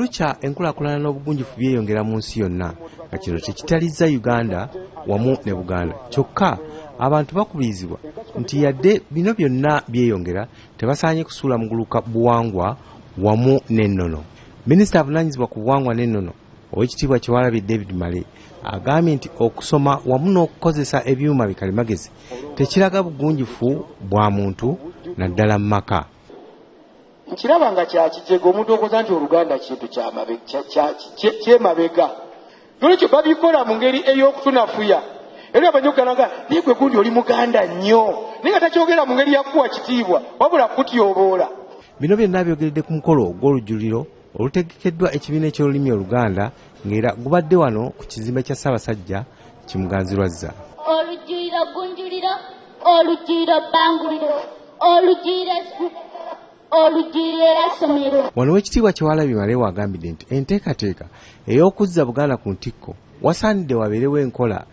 Lucha enkulaakulana n'obugunjufu byeyongera mu nsi yonna nga kino tekitalizza Uganda wamu ne Buganda. Kyokka abantu bakubirizibwa nti yadde bino byonna byeyongera tebasaanye kusuula muguluka buwangwa wamu n'ennono. Minisita avunaanyizibwa ku buwangwa n'ennono Oweekitiibwa Kyewalabye David Male agambye nti okusoma wamu n'okukozesa ebyuma bikalimagezi tekiraga bugunjufu bwa muntu naddala mu maka. Nkiraba nga kyakijega omuntu okoza nti Oluganda kintu kyemabega. Nolwekyo babikola mu ngeri ey'okutunafuya. Era abanyoganaga naye gwe gundi oli Muganda nnyo. Naye nga takyogera mu ngeri ya kuwa kitiibwa wabula kutyoboola. Bino byonna byogeredde ku mukolo gw'olujjuliro olutegekeddwa ekibiina eky'olulimi Oluganda ng'era gubadde wano ku kizimbe kya Ssaabasajja Kimuganzirwazza. Olujjuliro gunjuliro, olujjuliro banguliro, olujjuliro wano Oweekitiibwa Kyewalabye Male wagambidde nti enteekateeka ey'okuzza Buganda ku ntikko wasaanidde wabeerewo enkola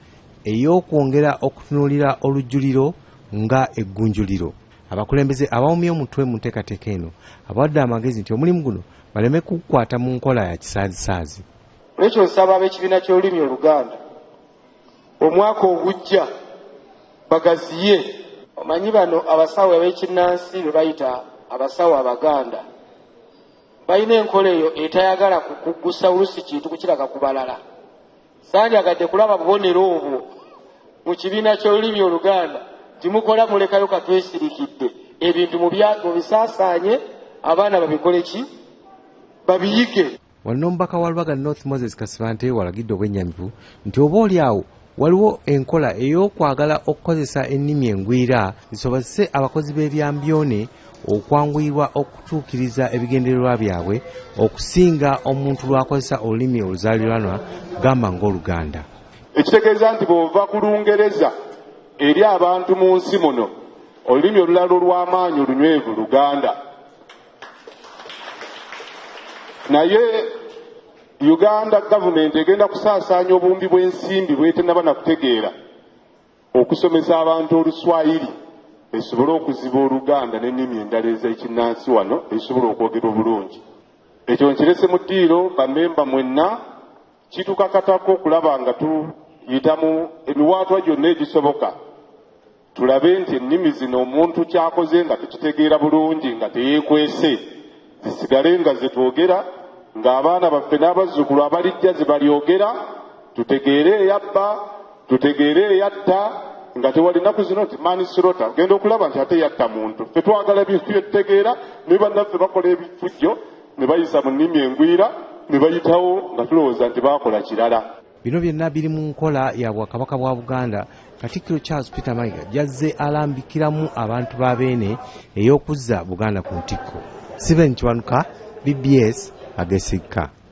ey'okwongera okutunuulira olujjuliro nga eggunjuliro. Abakulembeze abawumye omutwe mu nteekateeka eno abawadde amagezi nti omulimu guno baleme kugukwata mu nkola ya kisaazisaazi. Lwekyo nsaba ab'ekibiina ky'olulimi Oluganda omwaka ogujja bagaziye. Omanyi bano abasawo ab'ekinnansi be bayita abasawo Abaganda balina enkola eyo etayagala kukuggusa olusi kintu kukiraga ku balala. Sandyagadde kulaba bubonero obwo mu kibiina ky'olulimi Oluganda timukola mulekayo katwesirikidde ebintu mu bisaasaanye abaana babikole ki babiyige. Wano omubaka wa Lubaga North Moses Kasibante walagidde obwennyamivu nti oba oli awo waliwo enkola ey'okwagala okukozesa ennimi engwira zisobozese abakozi b'ebyambyone okwanguyirwa okutuukiriza ebigendererwa byabwe okusinga omuntu lw'akozesa olulimi oluzaaliranwa gamba ng'Oluganda. Ekitegeeza nti bw'ova ku Lungereza eri abantu mu nsi muno olulimi olulala olw'amaanyi olunywevu Luganda. Naye Uganda gavumenti egenda kusaasaanya obumbi bw'ensimbi bw'etennaba na kutegeera okusomesa abantu Oluswayiri esobole okuziba Oluganda n'ennimi endala ez'ekinnansi wano esobole okwogera obulungi. Ekyo nkirese mu ddiiro bammemba mwenna kitukakatako okulaba nga tuyita mu emiwaatwa gyonna egisoboka tulabe nti ennimi zino omuntu kyakoze nga tukitegeera bulungi nga teyeekwese zisigale nga zetwogera ng'abaana baffe n'abazzukulu abalijja ze balyogera tutegeere eyabba tutegeere eyatta nga tewali nnaku zino nti manisirota genda okulaba nti ate yatta muntu. Ffe twagala ebintu byetutegeera ne bannaffe bakola ebifujjo ne bayisa mu nnimi engwira ne bayitawo nga tulowooza nti baakola kirala. Bino byonna biri mu nkola ya Bwakabaka bwa Buganda Katikkiro Charles Peter Mayiga gy'azze alambikiramu abantu ba Beene ey'okuzza Buganda ku ntikko. Steven Kiwanuka, BBS, Agesikka.